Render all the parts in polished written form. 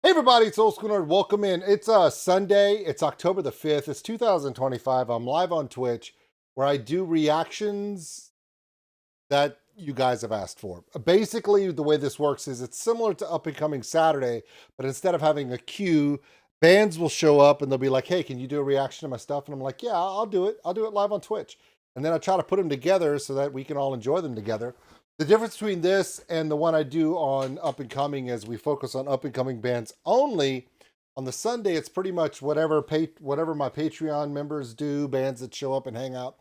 Hey everybody, it's Oldskulenerd. Welcome in. It's Sunday. It's October the 5th. It's 2025. I'm live on Twitch where I do reactions that you guys have asked for. Basically, the way this works is it's similar to Up and Coming Saturday, but instead of having a queue, bands will show up and they'll be like, hey, can you do a reaction to my stuff? And I'm like, yeah, I'll do it. I'll do it live on Twitch. And then I try to put them together so that we can all enjoy them together. The difference between this and the one I do on Up and Coming is we focus on up and coming bands only. On the Sunday, it's pretty much whatever my Patreon members do, bands that show up and hang out.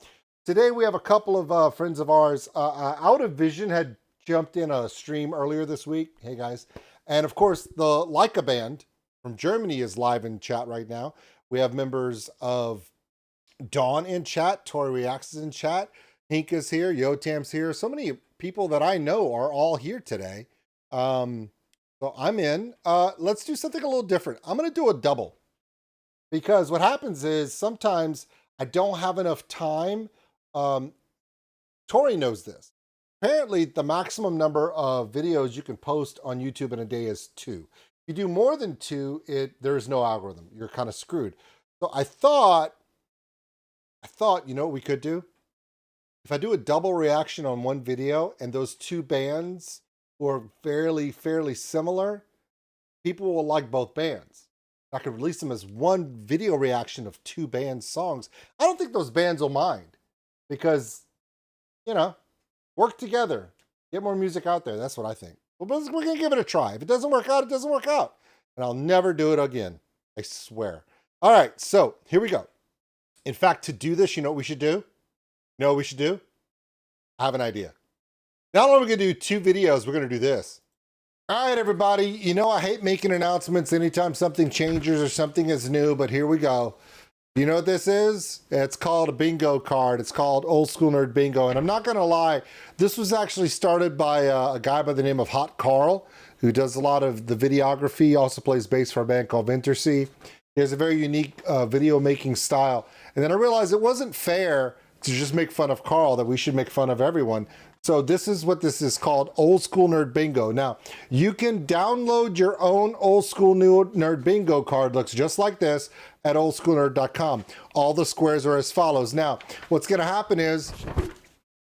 Today we have a couple of friends of ours. Out of Vision had jumped in a stream earlier this week. Hey guys. And of course, the Leyka band from Germany is live in chat right now. We have members of Dawn in chat, Tori Reacts is in chat, Hinka's here, Yotam's here. So many people that I know are all here today. So I'm in. Let's do something a little different. I'm going to do a double because what happens is sometimes I don't have enough time. Tori knows this. Apparently, the maximum number of videos you can post on YouTube in a day is 2. If you do more than 2, there's no algorithm. You're kind of screwed. So I thought, you know what we could do? If I do a double reaction on one video and those two bands who are fairly similar, people will like both bands. I could release them as one video reaction of two band songs. I don't think those bands will mind because, you know, work together, get more music out there. That's what I think. Well, we're going to give it a try. If it doesn't work out, it doesn't work out. And I'll never do it again. I swear. All right, so here we go. In fact, to do this, you know what we should do? You know what we should do? I have an idea. Not only are we going to do 2 videos, we're going to do this. All right, everybody. You know I hate making announcements anytime something changes or something is new, but here we go. You know what this is? It's called a bingo card. It's called Old School Nerd Bingo. And I'm not going to lie, this was actually started by a guy by the name of Hot Carl, who does a lot of the videography, also plays bass for a band called Wintersea. He has a very unique video making style. And then I realized it wasn't fair to just make fun of Carl, that we should make fun of everyone. So this is what this is called, Old School Nerd Bingo. Now, you can download your own Old School Nerd Bingo card. Looks just like this at oldskulenerd.com. All the squares are as follows. Now, what's going to happen is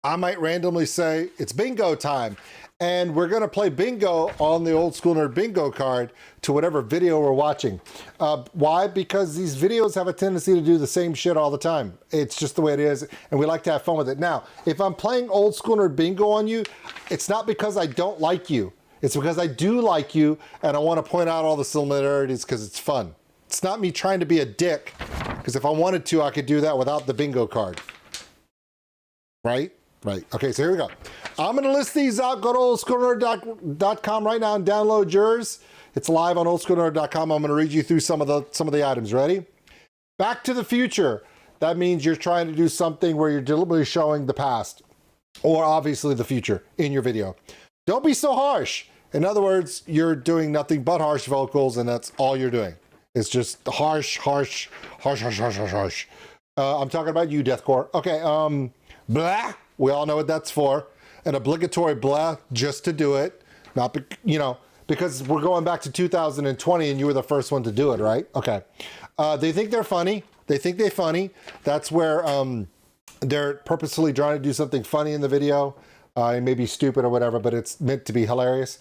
I might randomly say, it's bingo time. And we're going to play bingo on the Old School Nerd Bingo card to whatever video we're watching. Why? Because these videos have a tendency to do the same shit all the time. It's just the way it is, and we like to have fun with it. Now, if I'm playing Old School Nerd Bingo on you, it's not because I don't like you. It's because I do like you, and I want to point out all the similarities because it's fun. It's not me trying to be a dick, because if I wanted to, I could do that without the bingo card. Right? Right. Okay, so here we go. I'm going to list these out. Go to oldskulenerd.com right now and download yours. It's live on oldskulenerd.com. I'm going to read you through some of the items. Ready? Back to the Future. That means you're trying to do something where you're deliberately showing the past or obviously the future in your video. Don't Be So Harsh. In other words, you're doing nothing but harsh vocals, and that's all you're doing. It's just harsh. I'm talking about you, deathcore. Okay, blah. We all know what that's for. An obligatory blah just to do it. Not, you know, because we're going back to 2020 and you were the first one to do it, right? Okay. They think they're funny. They think they're funny. That's where they're purposefully trying to do something funny in the video. It may be stupid or whatever, but it's meant to be hilarious.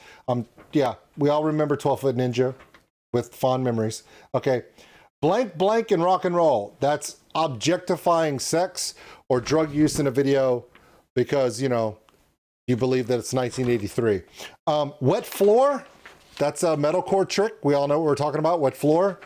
Yeah, we all remember 12-Foot Ninja with fond memories. Okay. Blank, blank, and rock and roll. That's objectifying sex or drug use in a video because, you know, you believe that it's 1983. Wet floor. That's a metalcore trick. We all know what we're talking about. Wet floor.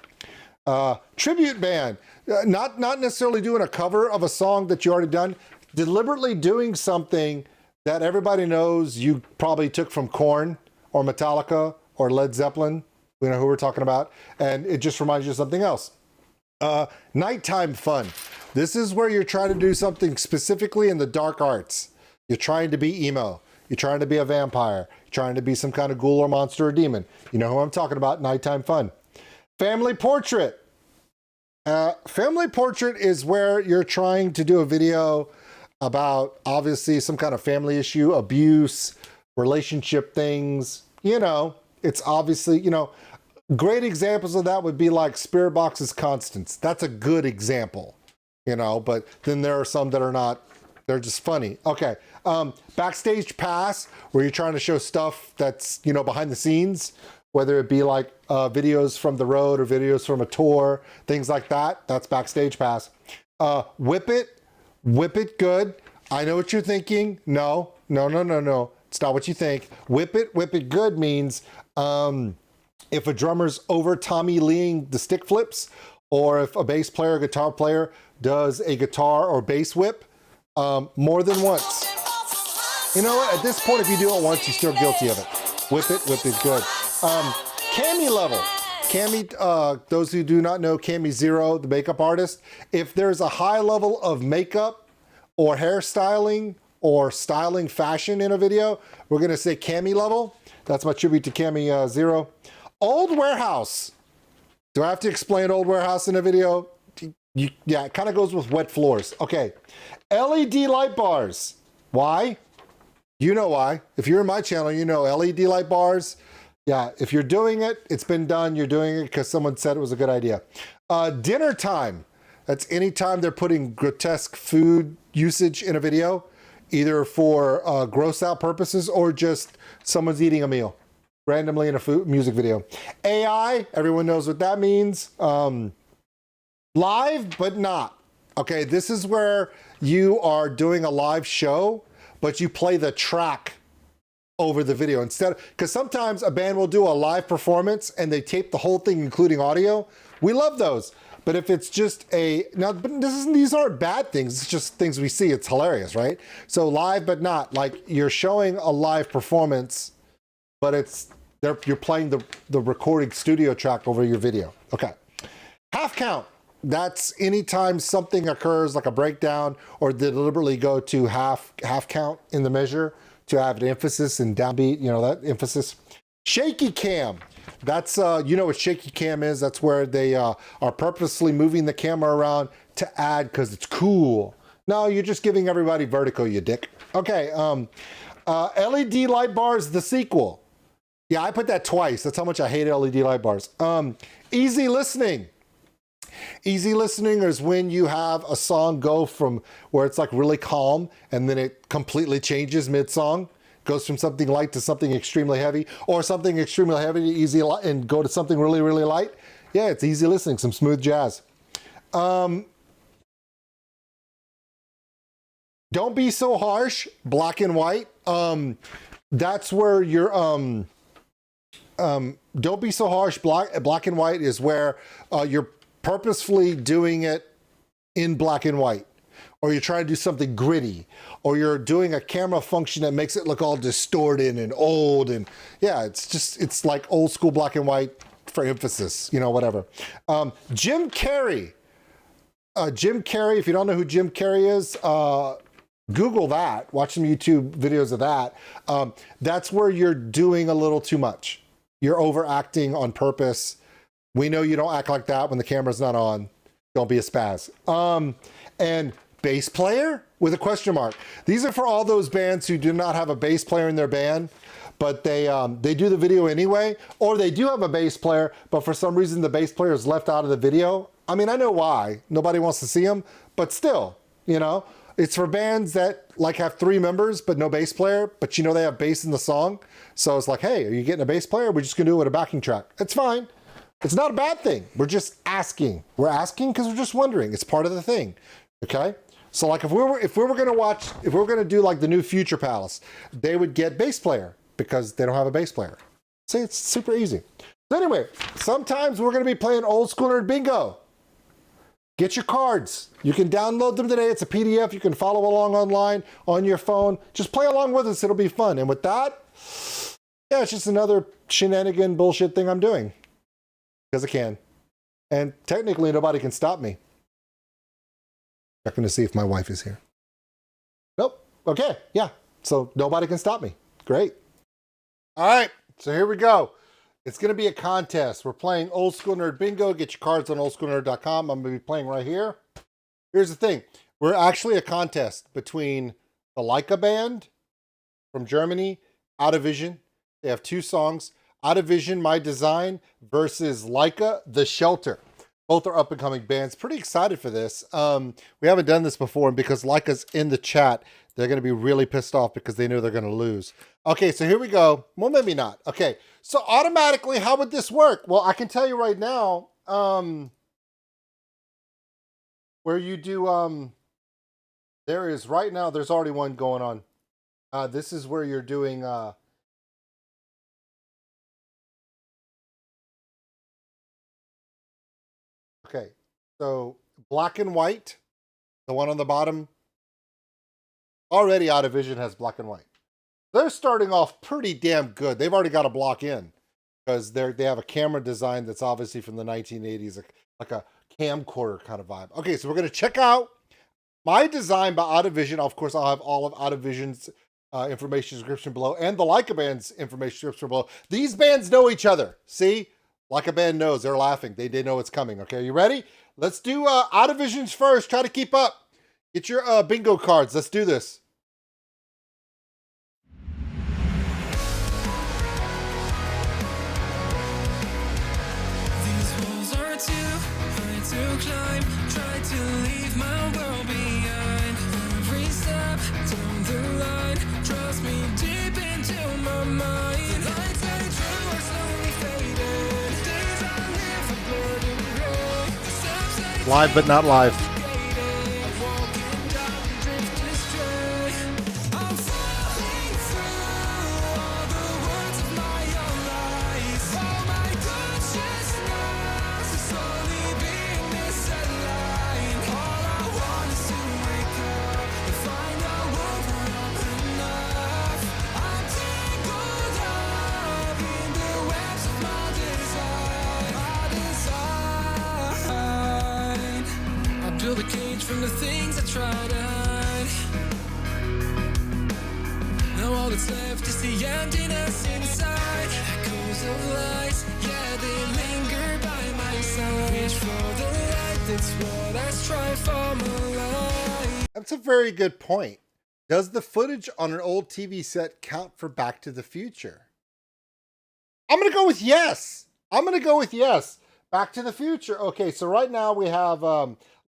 Tribute band. Not necessarily doing a cover of a song that you already done. Deliberately doing something that everybody knows you probably took from Korn or Metallica or Led Zeppelin. We know who we're talking about. And it just reminds you of something else. Nighttime fun. This is where you're trying to do something specifically in the dark arts. You're trying to be emo. You're trying to be a vampire. You're trying to be some kind of ghoul or monster or demon. You know who I'm talking about, nighttime fun. Family portrait. Family portrait is where you're trying to do a video about obviously some kind of family issue, abuse, relationship things. You know, it's obviously, you know, Great examples of that would be like Spirit Box's Constants. That's a good example, you know, but then there are some that are not, they're just funny. Okay, backstage pass, where you're trying to show stuff that's, you know, behind the scenes, whether it be like videos from the road or videos from a tour, things like that. That's backstage pass. Whip it good. I know what you're thinking. No. It's not what you think. Whip it good means if a drummer's over Tommy Leeing the stick flips, or if a bass player, guitar player does a guitar or bass whip more than once. You know what? At this point, if you do it once, you're still guilty of it. Whip it good. Cami level. Cami, those who do not know Cami Zero, the makeup artist, if there's a high level of makeup or hairstyling or styling fashion in a video, we're gonna say Cami level. That's my tribute to Cami Zero. Old Warehouse. Do I have to explain Old Warehouse in a video? Yeah, it kind of goes with wet floors. Okay, LED light bars. Why? You know why. If you're in my channel, you know LED light bars. Yeah, if you're doing it, it's been done. You're doing it because someone said it was a good idea. Dinner time. That's anytime they're putting grotesque food usage in a video, either for gross out purposes or just someone's eating a meal randomly in a music video. AI, everyone knows what that means. Live, but not. Okay, this is where you are doing a live show, but you play the track over the video instead, because sometimes a band will do a live performance and they tape the whole thing, including audio. We love those. But if it's just these aren't bad things, it's just things we see, it's hilarious, right? So live, but not, like you're showing a live performance, but you're playing the recording studio track over your video. Okay. Half count. That's anytime something occurs, like a breakdown, or deliberately go to half count in the measure to have an emphasis and downbeat, you know, that emphasis. Shaky cam. That's, you know what shaky cam is? That's where they are purposely moving the camera around to add because it's cool. No, you're just giving everybody vertigo, you dick. Okay, LED light bars, the sequel. Yeah, I put that twice. That's how much I hate LED light bars. Easy listening. Easy listening is when you have a song go from where it's like really calm and then it completely changes mid-song, goes from something light to something extremely heavy, or something extremely heavy to easy and go to something really, really light. Yeah, it's easy listening, some smooth jazz. Don't be so harsh, black and white. That's where you're, don't be so harsh, black and white is where you're purposefully doing it in black and white, or you're trying to do something gritty, or you're doing a camera function that makes it look all distorted and old, and yeah, it's like old school black and white for emphasis, you know, whatever. Jim Carrey, if you don't know who Jim Carrey is, Google that, watch some YouTube videos of that. That's where you're doing a little too much. You're overacting on purpose. We know you don't act like that when the camera's not on. Don't be a spaz. And bass player with a question mark. These are for all those bands who do not have a bass player in their band, but they do the video anyway, or they do have a bass player, but for some reason the bass player is left out of the video. I mean, I know why. Nobody wants to see him, but still, you know, it's for bands that like have 3 members, but no bass player, but you know they have bass in the song. So it's like, hey, are you getting a bass player? We're just gonna do it with a backing track. It's fine. It's not a bad thing. We're just asking. We're asking because we're just wondering. It's part of the thing. Okay? So like if we were gonna do like the new Future Palace, they would get bass player because they don't have a bass player. See, it's super easy. So anyway, sometimes we're gonna be playing Old School Nerd Bingo. Get your cards. You can download them today. It's a PDF. You can follow along online on your phone. Just play along with us. It'll be fun. And with that, yeah, it's just another shenanigan bullshit thing I'm doing. Because I can. And technically nobody can stop me. Checking to see if my wife is here. Nope. Okay. Yeah. So nobody can stop me. Great. All right. So here we go. It's going to be a contest. We're playing Old School Nerd Bingo. Get your cards on oldschoolnerd.com. I'm going to be playing right here. Here's the thing. We're actually a contest between the Leyka band from Germany, Out of Vision. They have 2 songs. Out of Vision, My Design versus Leyka, The Shelter. Both are up and coming bands. Pretty excited for this. We haven't done this before, and because Leyka's in the chat, they're going to be really pissed off because they know they're going to lose. Okay, so here we go. Well, maybe not. Okay, so automatically, how would this work? Well, I can tell you right now, where you do, there is right now, there's already one going on. This is where you're doing, okay, so black and white, the one on the bottom, already Out of Vision has black and white. They're starting off pretty damn good. They've already got a block in because they have a camera design that's obviously from the 1980s, like a camcorder kind of vibe. Okay, so we're going to check out My Design by Out of Vision. Of course, I'll have all of Out of Vision's information description below and the Leyka band's information description below. These bands know each other. See? Leyka band knows. They're laughing. They know it's coming. Okay, you ready? Let's do Out of Vision's first. Try to keep up. Get your bingo cards. Let's do this. To climb, try to leave my world behind. Every step down the line, trust me deep into my mind. The lights I drew are slowly fading. Days I live are blurred and gray. The steps I take Live but not live. I'm walking down, drift astray. I'm falling through all the words of my own lies. Oh my consciousness is slowly being misaligned. All I want is to wake up and find out what I'm enough. I'm tangled up in the webs of my design. I build a cage from the things I try to hide. Now all that's left is the emptiness inside. Echoes of lies, yeah, they linger by my side. Reach for the light, that's what I strive for my life. That's a very good point. Does the footage on an old TV set count for Back to the Future? I'm going to go with yes. I'm going to go with yes. Back to the Future. Okay, so right now we have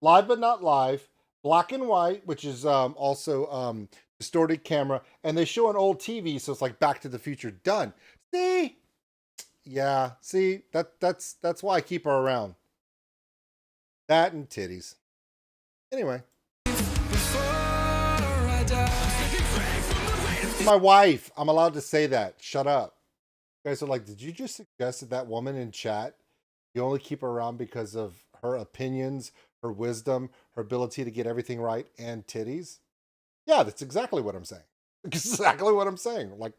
live but not live, black and white, which is also distorted camera, and they show an old TV, so it's like Back to the Future done. See? Yeah, see, that's why I keep her around. That and titties. Anyway. Before I die, My wife. I'm allowed to say that. Shut up. You guys are like, did you just suggest that woman in chat, you only keep her around because of her opinions, her wisdom, her ability to get everything right, and titties? Yeah, that's exactly what I'm saying. Exactly what I'm saying. Like,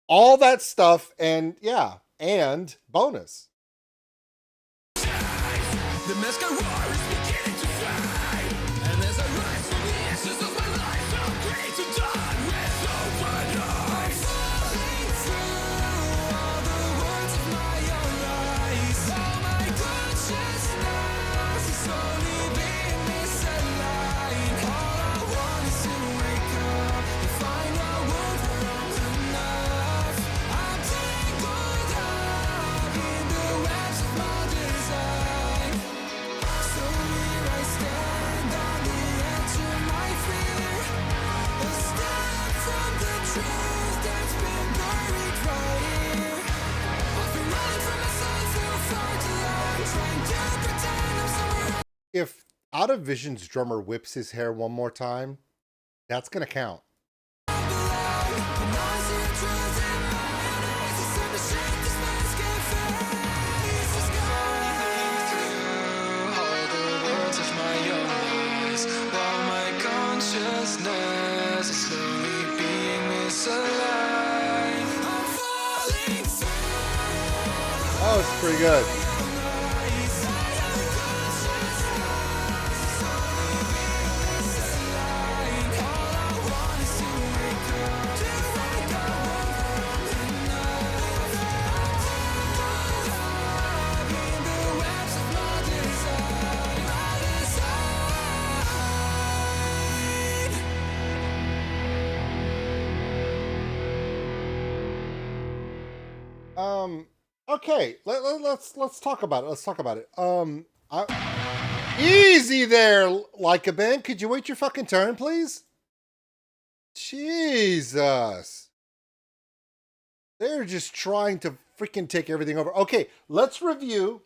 all that stuff, and yeah, and bonus. the mask I wore is beginning to fade. And as I rise from the ashes of my life, I'm great to die with open eyes. Falling through all the words of my own lies. All my consciousness is slowly being misaligned. All I want is to wake up and find out what I'm enough. I'm tangled up in the webs of my design. So here I stand on the edge of my fear. A step from the truth that's been buried right here. I've been running from myself for far too long, trying to pretend I'm somewhere else. If Out of Vision's drummer whips his hair one more time, that's going to count. And I see the truth in my own eyes. It's time to shake this mask and face the sky. Through all the words of my own lies, while my consciousness is slowly being misaligned. I'm falling through Oh, it's pretty good. lies. My consciousness is slowly being misaligned. All I want is to wake up, to wake up enough. I'm tangled up in the webs of my design. My design. Okay, let's talk about it. Let's talk about it. Easy there, Leyka Ben. Could you wait your fucking turn, please? Jesus. They're just trying to freaking take everything over. Okay, let's review.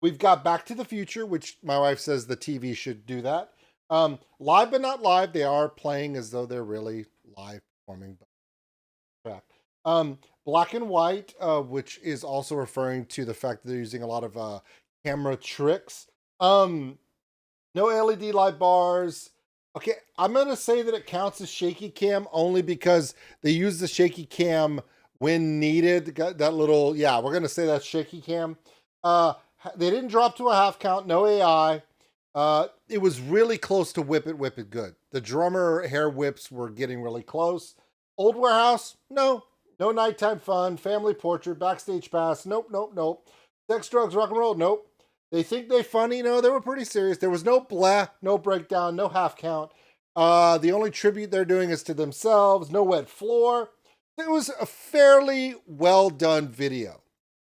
We've got Back to the Future, which my wife says the TV should do that. Live but not live. They are playing as though they're really live performing. Black and white, which is also referring to the fact that they're using a lot of camera tricks. No LED light bars. Okay, I'm going to say that it counts as shaky cam only because they use the shaky cam when needed. That little, yeah, we're going to say that's shaky cam. They didn't drop to a half count, no AI. It was really close to Whip It Good. The drummer hair whips were getting really close. Old Warehouse, no nighttime fun, family portrait, backstage pass, nope. Sex, drugs, rock and roll, nope. They think they funny, no, they were pretty serious. There was no blah, no breakdown, no half count. The only tribute they're doing is to themselves, no wet floor. It was a fairly well done video.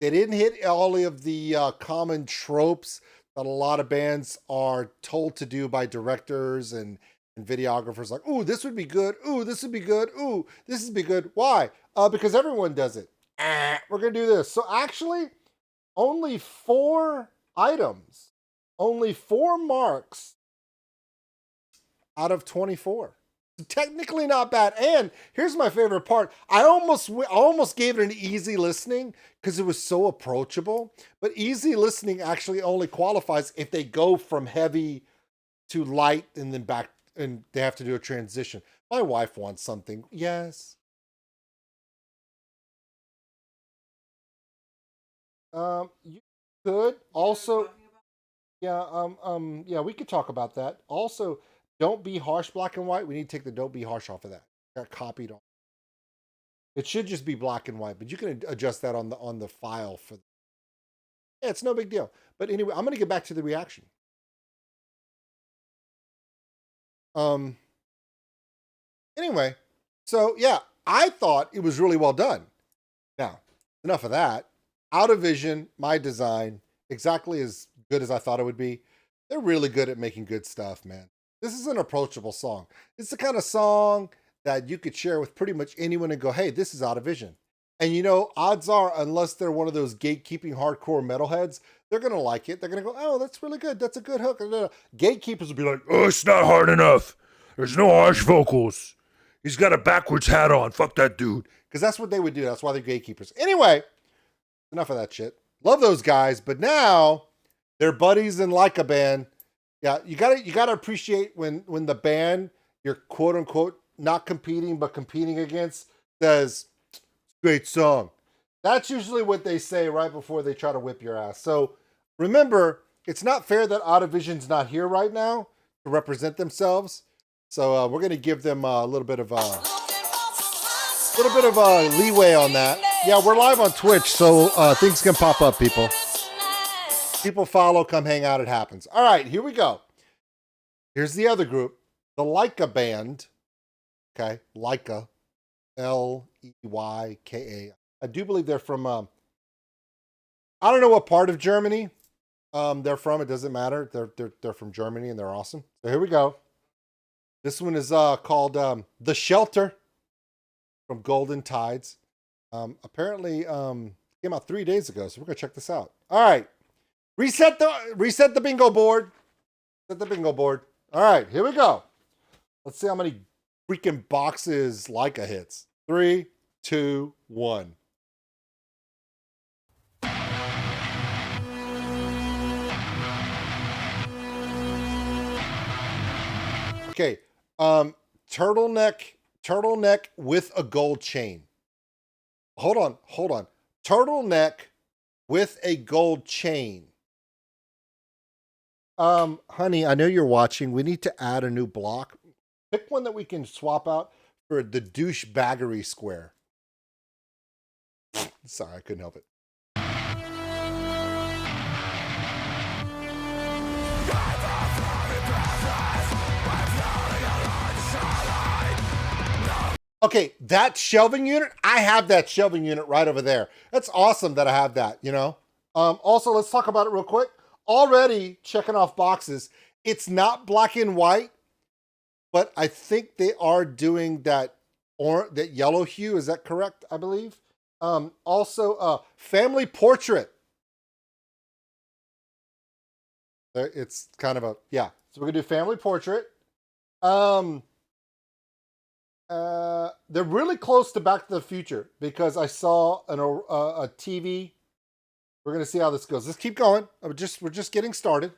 They didn't hit all of the common tropes that a lot of bands are told to do by directors and videographers, like, ooh, this would be good. Ooh, this would be good. Ooh, this would be good. Why? Because everyone does it. We're going to do this. So actually, only 4 items, only 4 marks out of 24. Technically not bad. And here's my favorite part. I almost gave it an easy listening because it was so approachable. But easy listening actually only qualifies if they go from heavy to light and then back, and they have to do a transition. My wife wants something. Yes. You could also, yeah, we could talk about that. Also, don't be harsh, black and white. We need to take the don't be harsh off of that. Got copied on. It should just be black and white, but you can adjust that on the file for. Yeah, it's no big deal. But anyway, I'm gonna get back to the reaction. Anyway, so yeah, I thought it was really well done. Now, enough of that. Out of Vision, my design, exactly as good as I thought it would be. They're really good at making good stuff, man. This is an approachable song. It's the kind of song that you could share with pretty much anyone and go, hey, this is Out of Vision. And you know, odds are, unless they're one of those gatekeeping hardcore metalheads, they're going to like it. They're going to go, oh, that's really good. That's a good hook. Gatekeepers will be like, Oh, it's not hard enough. There's no harsh vocals. He's got a backwards hat on. Fuck that dude. because that's what they would do. That's why they're gatekeepers. Anyway, enough of that shit. Love those guys, but now they're buddies in Leyka band. Yeah, you gotta appreciate when the band you're quote unquote not competing but competing against says great song. That's usually what they say right before they try to whip your ass. So remember, it's not fair that Out of Vision's not here right now to represent themselves. So we're gonna give them a little bit of leeway on that. Yeah, we're live on Twitch, so things can pop up, people. People follow, come hang out, it happens. All right, here we go. Here's the other group, the Leyka band. Okay, Leyka, Leyka. I do believe they're from, I don't know what part of Germany they're from. It doesn't matter. They're from Germany and they're awesome. So here we go. This one is called The Shelter from Golden Tides. Apparently came out 3 days ago, so we're gonna check this out. All right. Reset the bingo board. Set the bingo board. All right, here we go. Let's see how many freaking boxes Leyka hits. 3, 2, 1. Okay. Turtleneck with a gold chain. Hold on. Turtleneck with a gold chain. Honey, I know you're watching. We need to add a new block. Pick one that we can swap out for the douchebaggery square. Sorry, I couldn't help it. Okay, that shelving unit, I have that shelving unit right over there. That's awesome that I have that, you know? Also, let's talk about it real quick. Already checking off boxes. It's not black and white, but I think they are doing that that yellow hue. Is that correct? I believe. Also, family portrait. It's kind of a, yeah. So we're gonna do family portrait. They're really close to Back to the Future because I saw a TV. We're gonna see how this goes. Let's keep going. We're just getting started.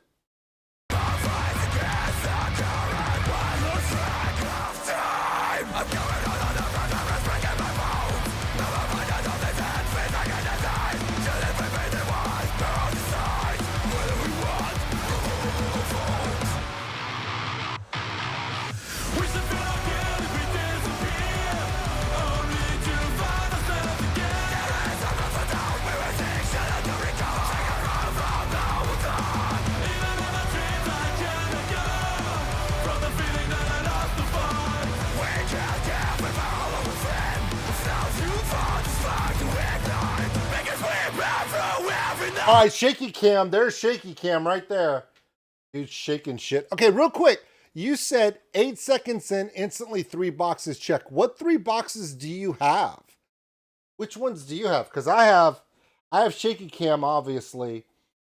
All right, shaky cam. There's shaky cam right there. Dude, shaking shit. Okay, real quick. You said 8 seconds in, instantly 3 boxes check. What 3 boxes do you have? Which ones do you have? Because I have shaky cam, obviously.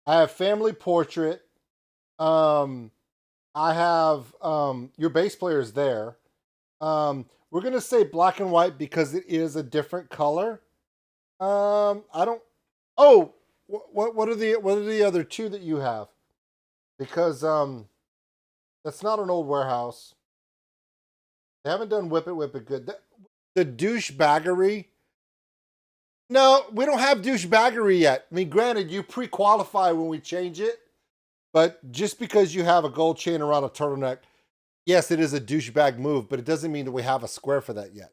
I have family portrait. I have your bass player is there. We're gonna say black and white because it is a different color. I don't. Oh, what are the other 2 that you have? Because that's not an old warehouse. They haven't done Whip It Good. The douchebaggery. No, we don't have douchebaggery yet. I mean, granted, you pre-qualify when we change it, but just because you have a gold chain around a turtleneck, yes, it is a douchebag move, but it doesn't mean that we have a square for that yet.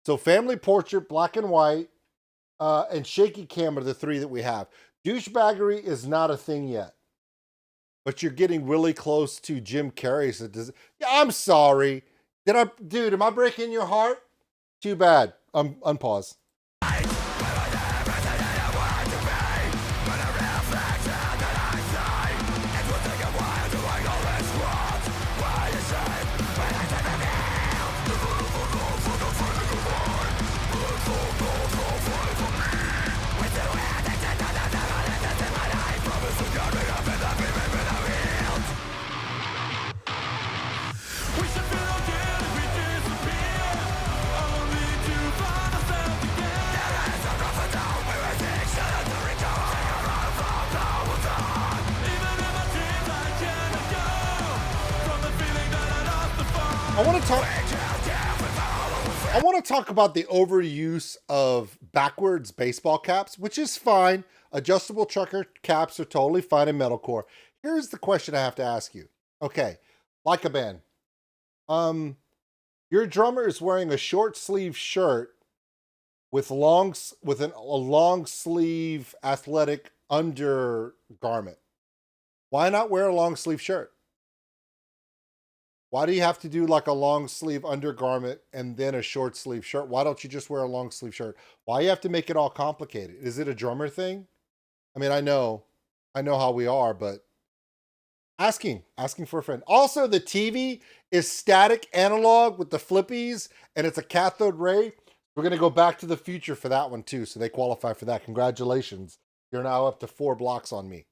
So family portrait, black and white, and shaky cam are the 3 that we have. Douchebaggery is not a thing yet, but you're getting really close to Jim Carrey. So yeah, I'm sorry. Dude, am I breaking your heart? Too bad. Unpause. I want to talk about the overuse of backwards baseball caps, which is fine. Adjustable trucker caps are totally fine in metalcore. Here's the question I have to ask you. Okay, Leyka band. Your drummer is wearing a short sleeve shirt with a long sleeve athletic undergarment. Why not wear a long sleeve shirt? Why do you have to do like a long sleeve undergarment and then a short sleeve shirt? Why don't you just wear a long sleeve shirt? Why you have to make it all complicated? Is it a drummer thing? I mean, I know how we are, but asking for a friend. Also, the TV is static analog with the flippies and it's a cathode ray. We're going to go back to the future for that one too. So they qualify for that. Congratulations. You're now up to 4 blocks on me.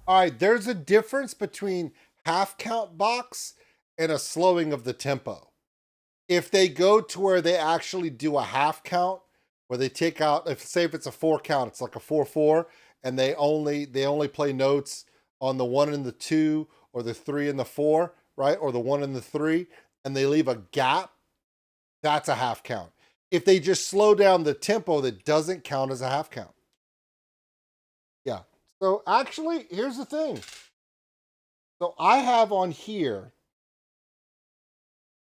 All right, there's a difference between half count box and a slowing of the tempo. If they go to where they actually do a half count, where they take out, if say if it's a 4 count, it's like a 4/4, and they only play notes on the 1 and the 2, or the 3 and the 4, right? Or the 1 and the 3, and they leave a gap, that's a half count. If they just slow down the tempo, that doesn't count as a half count. Yeah. So actually, here's the thing. So I have on here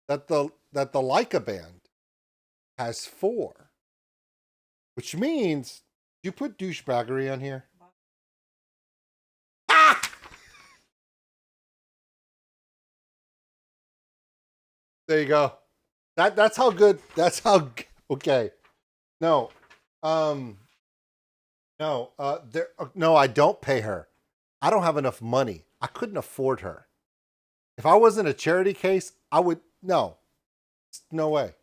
that the Leyka band has 4, which means you put douchebaggery on here. Ah! There you go. That's how good. That's how okay. No, no, no. I don't pay her. I don't have enough money. I couldn't afford her. If I wasn't a charity case, I would. No way.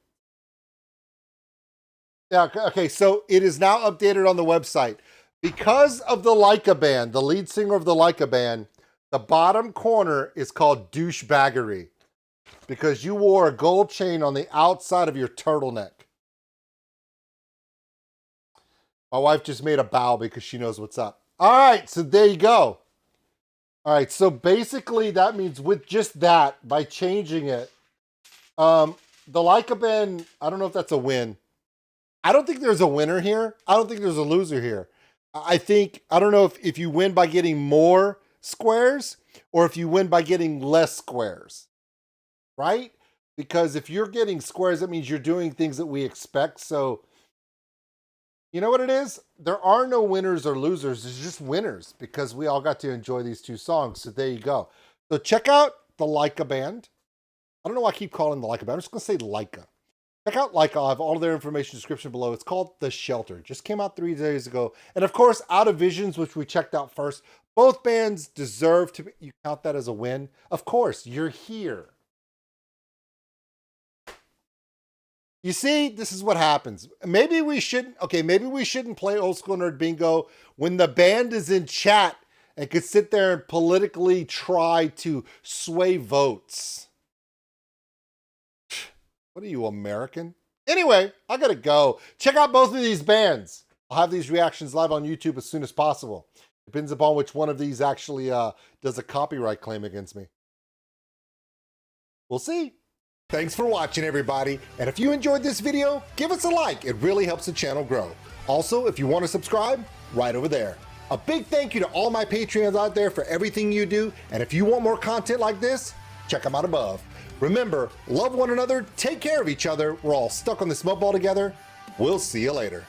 Yeah. Okay. So it is now updated on the website because of the Leyka band. The lead singer of the Leyka band. The bottom corner is called douchebaggery because you wore a gold chain on the outside of your turtleneck. My wife just made a bow because she knows what's up. All right, so there you go. All right, so basically that means with just that, by changing it, the Leyka band, I don't know if that's a win. I don't think there's a winner here. I don't think there's a loser here. I don't know if you win by getting more squares or if you win by getting less squares, right? Because if you're getting squares, that means you're doing things that we expect. So, you know what it is? There are no winners or losers. There's just winners because we all got to enjoy these 2 songs. So there you go. So check out the Leyka band. I don't know why I keep calling the Leyka band. I'm just going to say Leyka. Check out Leyka. I'll have all of their information in the description below. It's called The Shelter. Just came out 3 days ago. And of course, Out of Visions, which we checked out first. Both bands deserve to be, you count that as a win. Of course, you're here. You see, this is what happens. Maybe we shouldn't play Old School Nerd Bingo when the band is in chat and could sit there and politically try to sway votes. What are you, American? Anyway, I gotta go. Check out both of these bands. I'll have these reactions live on YouTube as soon as possible. Depends upon which one of these actually does a copyright claim against me. We'll see. Thanks for watching, everybody. And if you enjoyed this video, give us a like. It really helps the channel grow. Also, if you want to subscribe, right over there. A big thank you to all my Patreons out there for everything you do. And if you want more content like this, check them out above. Remember, love one another, take care of each other. We're all stuck on this mud ball together. We'll see you later.